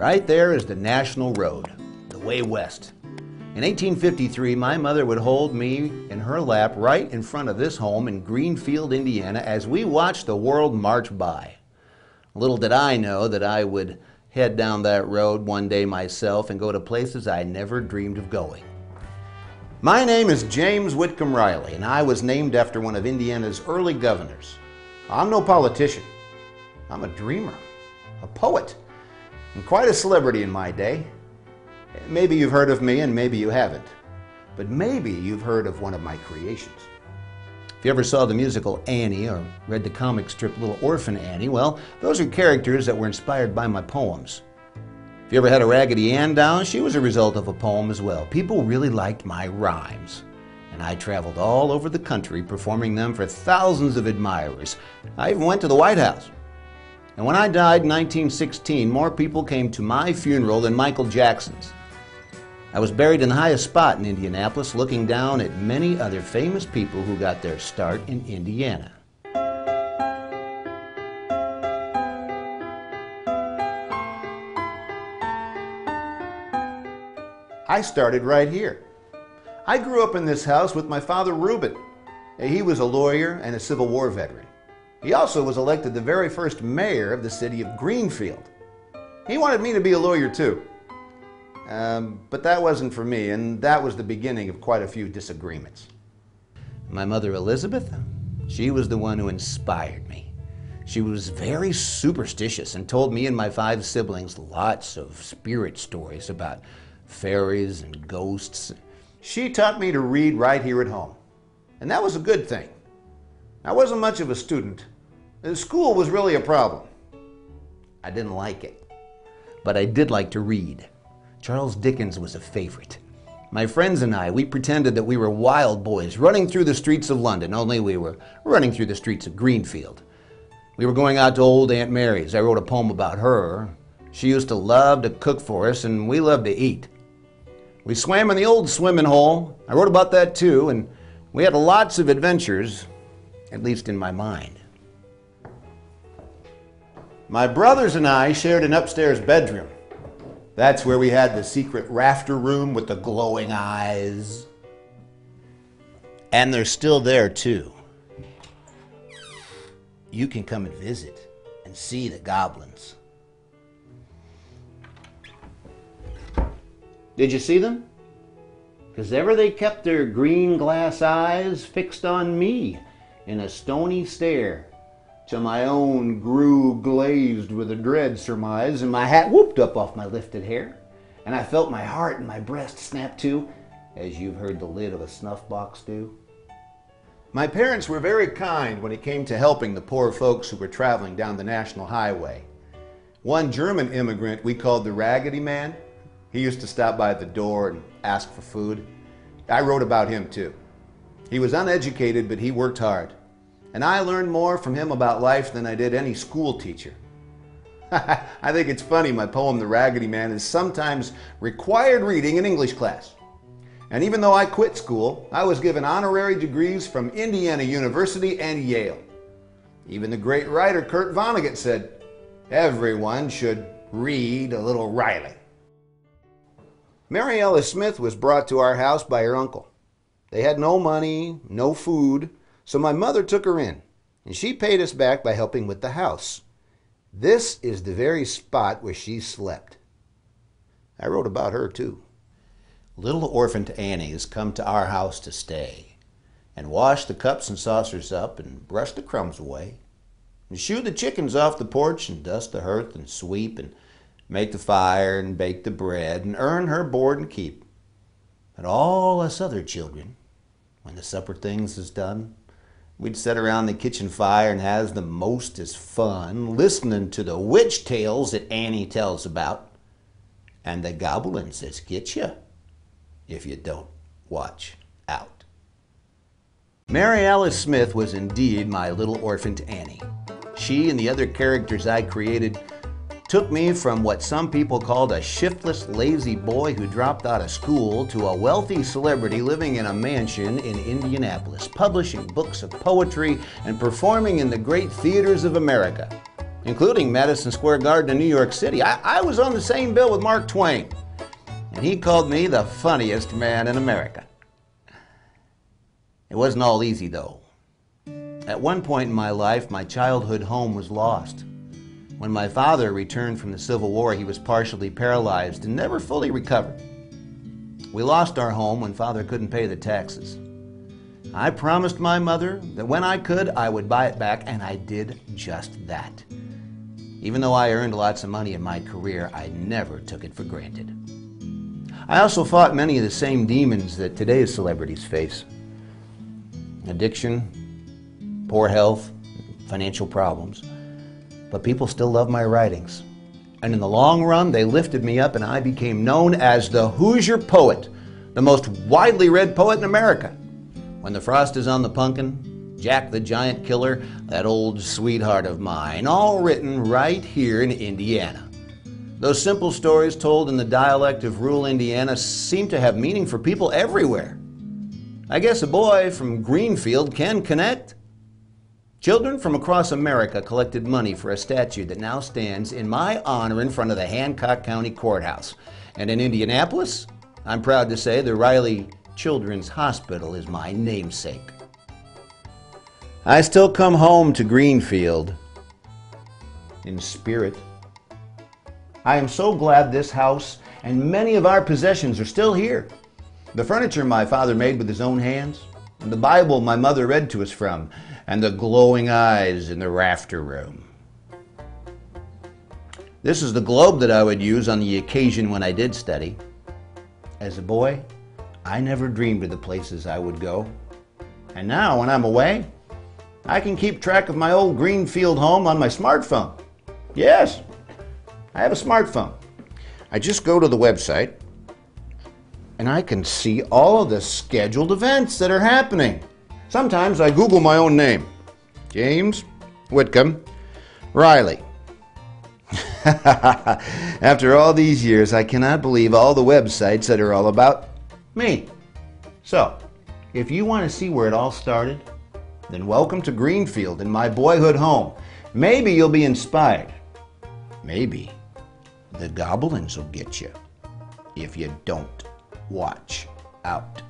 Right there is the National Road, the way west. In 1853, my mother would hold me in her lap right in front of this home in Greenfield, Indiana, as we watched the world march by. Little did I know that I would head down that road one day myself and go to places I never dreamed of going. My name is James Whitcomb Riley, and I was named after one of Indiana's early governors. I'm no politician. I'm a dreamer, a poet, and quite a celebrity in my day. Maybe you've heard of me and maybe you haven't, but maybe you've heard of one of my creations. If you ever saw the musical Annie or read the comic strip Little Orphan Annie, well, those are characters that were inspired by my poems. If you ever had a Raggedy Ann down, she was a result of a poem as well. People really liked my rhymes, and I traveled all over the country performing them for thousands of admirers. I even went to the White House. And when I died in 1916, more people came to my funeral than Michael Jackson's. I was buried in the highest spot in Indianapolis, looking down at many other famous people who got their start in Indiana. I started right here. I grew up in this house with my father, Reuben. He was a lawyer and a Civil War veteran. He also was elected the very first mayor of the city of Greenfield. He wanted me to be a lawyer too. But that wasn't for me, and that was the beginning of quite a few disagreements. My mother, Elizabeth, she was the one who inspired me. She was very superstitious and told me and my 5 siblings lots of spirit stories about fairies and ghosts. She taught me to read right here at home, and that was a good thing. I wasn't much of a student. School was really a problem. I didn't like it, but I did like to read. Charles Dickens was a favorite. My friends and I, we pretended that we were wild boys running through the streets of London, only we were running through the streets of Greenfield. We were going out to old Aunt Mary's. I wrote a poem about her. She used to love to cook for us, and we loved to eat. We swam in the old swimming hole. I wrote about that too, and we had lots of adventures, at least in my mind. My brothers and I shared an upstairs bedroom. That's where we had the secret rafter room with the glowing eyes. And they're still there too. You can come and visit and see the goblins. Did you see them? Because ever they kept their green glass eyes fixed on me in a stony stare, till my own grew glazed with a dread surmise, and my hat whooped up off my lifted hair, and I felt my heart and my breast snap to, as you've heard the lid of a snuff box do. My parents were very kind when it came to helping the poor folks who were traveling down the national highway. One German immigrant we called the Raggedy Man. He used to stop by the door and ask for food. I wrote about him too. He was uneducated, but he worked hard. And I learned more from him about life than I did any school teacher. I think it's funny my poem, The Raggedy Man, is sometimes required reading in English class. And even though I quit school, I was given honorary degrees from Indiana University and Yale. Even the great writer Kurt Vonnegut said, everyone should read a little Riley. Mary Ellis Smith was brought to our house by her uncle. They had no money, no food, so my mother took her in, and she paid us back by helping with the house. This is the very spot where she slept. I wrote about her too. Little orphaned Annie has come to our house to stay, and wash the cups and saucers up, and brush the crumbs away, and shoo the chickens off the porch, and dust the hearth, and sweep, and make the fire, and bake the bread, and earn her board and keep. And all us other children, when the supper things is done, we'd sit around the kitchen fire and has the mostest fun listening to the witch tales that Annie tells about, and the goblins that get you if you don't watch out. Mary Alice Smith was indeed my little orphaned Annie. She and the other characters I created took me from what some people called a shiftless, lazy boy who dropped out of school to a wealthy celebrity living in a mansion in Indianapolis, publishing books of poetry and performing in the great theaters of America. including Madison Square Garden in New York City. I was on the same bill with Mark Twain, and he called me the funniest man in America. It wasn't all easy, though. At one point in my life, my childhood home was lost. When my father returned from the Civil War, he was partially paralyzed and never fully recovered. We lost our home when Father couldn't pay the taxes. I promised my mother that when I could, I would buy it back, and I did just that. Even though I earned lots of money in my career, I never took it for granted. I also fought many of the same demons that today's celebrities face. Addiction, poor health, financial problems. But people still love my writings. And in the long run, they lifted me up, and I became known as the Hoosier Poet, the most widely read poet in America. When the Frost is on the Pumpkin, Jack the Giant Killer, That Old Sweetheart of Mine, all written right here in Indiana. Those simple stories told in the dialect of rural Indiana seem to have meaning for people everywhere. I guess a boy from Greenfield can connect. Children from across America collected money for a statue that now stands in my honor in front of the Hancock County Courthouse. And in Indianapolis, I'm proud to say the Riley Children's Hospital is my namesake. I still come home to Greenfield in spirit. I am so glad this house and many of our possessions are still here. The furniture my father made with his own hands, and the Bible my mother read to us from, and the glowing eyes in the rafter room. This is the globe that I would use on the occasion when I did study. As a boy, I never dreamed of the places I would go. And now, when I'm away, I can keep track of my old Greenfield home on my smartphone. Yes, I have a smartphone. I just go to the website, and I can see all of the scheduled events that are happening. Sometimes I Google my own name, James Whitcomb Riley. After all these years, I cannot believe all the websites that are all about me. So, if you want to see where it all started, then welcome to Greenfield in my boyhood home. Maybe you'll be inspired. Maybe the goblins will get you if you don't watch out.